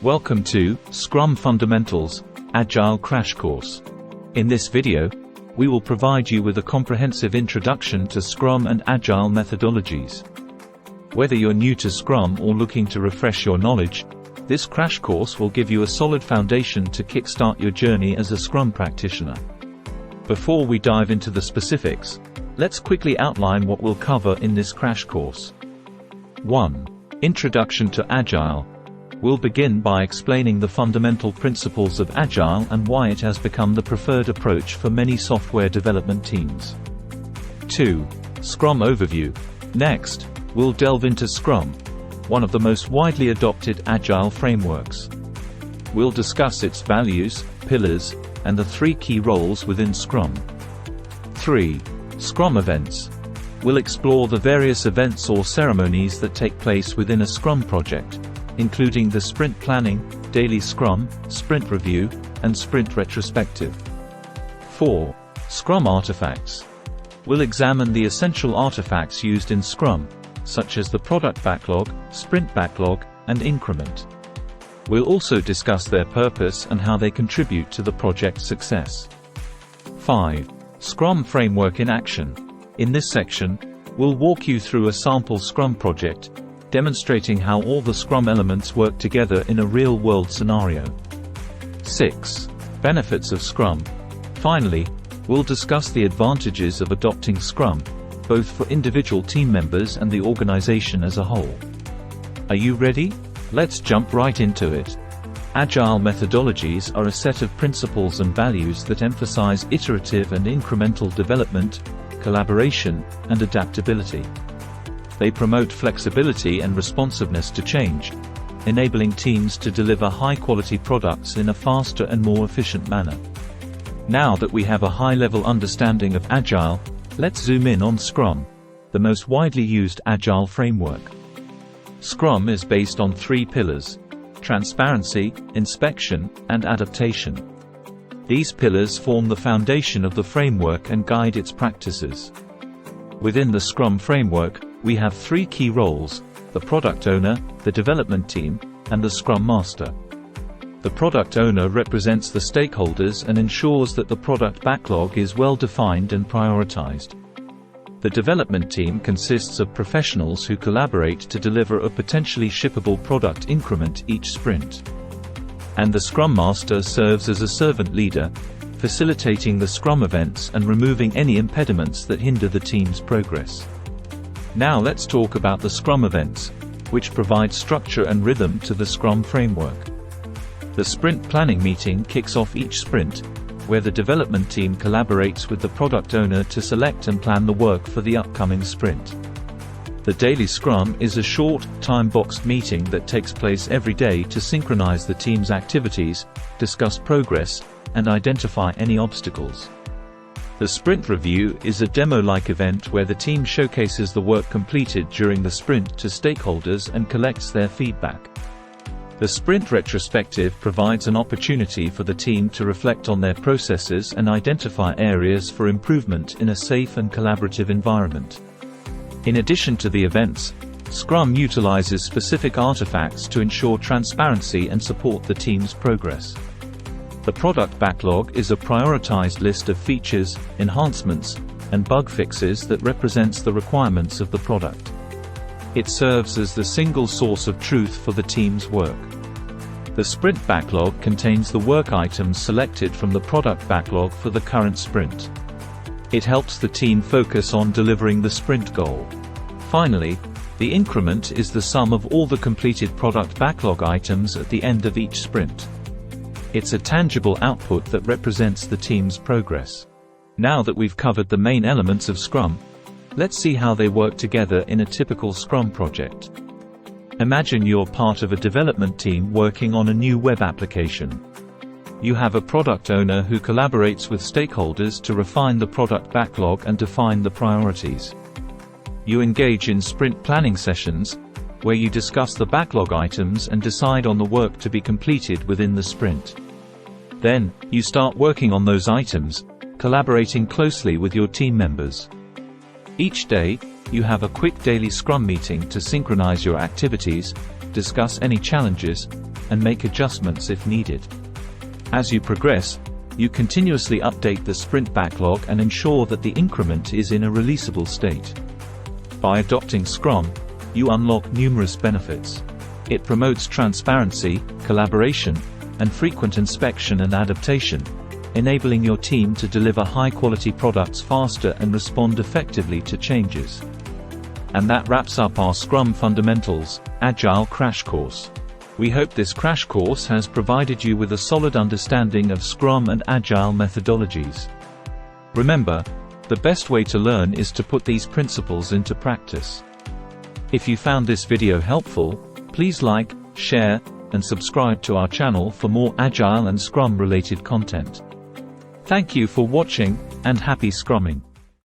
Welcome to Scrum Fundamentals, Agile Crash Course. In this video, we will provide you with a comprehensive introduction to Scrum and Agile methodologies. Whether you're new to Scrum or looking to refresh your knowledge, this crash course will give you a solid foundation to kickstart your journey as a Scrum practitioner. Before we dive into the specifics, let's quickly outline what we'll cover in this crash course. 1. Introduction to Agile. We'll begin by explaining the fundamental principles of Agile and why it has become the preferred approach for many software development teams. 2. Scrum overview. Next, we'll delve into Scrum, one of the most widely adopted Agile frameworks. We'll discuss its values, pillars, and the 3 key roles within Scrum. 3. Scrum events. We'll explore the various events or ceremonies that take place within a Scrum project, including the sprint planning, daily Scrum, sprint review, and sprint retrospective. 4. Scrum artifacts. We'll examine the essential artifacts used in Scrum, such as the product backlog, sprint backlog, and increment. We'll also discuss their purpose and how they contribute to the project's success. 5. Scrum framework in action. In this section, we'll walk you through a sample Scrum project, demonstrating how all the Scrum elements work together in a real-world scenario. 6. Benefits of Scrum. Finally, we'll discuss the advantages of adopting Scrum, both for individual team members and the organization as a whole. Are you ready? Let's jump right into it. Agile methodologies are a set of principles and values that emphasize iterative and incremental development, collaboration, and adaptability. They promote flexibility and responsiveness to change, enabling teams to deliver high-quality products in a faster and more efficient manner. Now that we have a high-level understanding of Agile, let's zoom in on Scrum, the most widely used Agile framework. Scrum is based on 3 pillars: transparency, inspection, and adaptation. These pillars form the foundation of the framework and guide its practices. Within the Scrum framework, we have 3 key roles: the product owner, the development team, and the Scrum Master. The product owner represents the stakeholders and ensures that the product backlog is well defined and prioritized. The development team consists of professionals who collaborate to deliver a potentially shippable product increment each sprint. And the Scrum Master serves as a servant leader, facilitating the Scrum events and removing any impediments that hinder the team's progress. Now let's talk about the Scrum events, which provide structure and rhythm to the Scrum framework. The sprint planning meeting kicks off each sprint, where the development team collaborates with the product owner to select and plan the work for the upcoming sprint. The daily Scrum is a short, time-boxed meeting that takes place every day to synchronize the team's activities, discuss progress, and identify any obstacles. The sprint review is a demo-like event where the team showcases the work completed during the sprint to stakeholders and collects their feedback. The sprint retrospective provides an opportunity for the team to reflect on their processes and identify areas for improvement in a safe and collaborative environment. In addition to the events, Scrum utilizes specific artifacts to ensure transparency and support the team's progress. The product backlog is a prioritized list of features, enhancements, and bug fixes that represents the requirements of the product. It serves as the single source of truth for the team's work. The sprint backlog contains the work items selected from the product backlog for the current sprint. It helps the team focus on delivering the sprint goal. Finally, the increment is the sum of all the completed product backlog items at the end of each sprint. It's a tangible output that represents the team's progress. Now that we've covered the main elements of Scrum, let's see how they work together in a typical Scrum project. Imagine you're part of a development team working on a new web application. You have a product owner who collaborates with stakeholders to refine the product backlog and define the priorities. You engage in sprint planning sessions, where you discuss the backlog items and decide on the work to be completed within the sprint. Then, you start working on those items, collaborating closely with your team members. Each day, you have a quick daily Scrum meeting to synchronize your activities, discuss any challenges, and make adjustments if needed. As you progress, you continuously update the sprint backlog and ensure that the increment is in a releasable state. By adopting Scrum, you unlock numerous benefits. It promotes transparency, collaboration, and frequent inspection and adaptation, enabling your team to deliver high-quality products faster and respond effectively to changes. And that wraps up our Scrum Fundamentals, Agile crash course. We hope this crash course has provided you with a solid understanding of Scrum and Agile methodologies. Remember, the best way to learn is to put these principles into practice. If you found this video helpful, please like, share, and subscribe to our channel for more Agile and Scrum-related content. Thank you for watching, and happy Scrumming!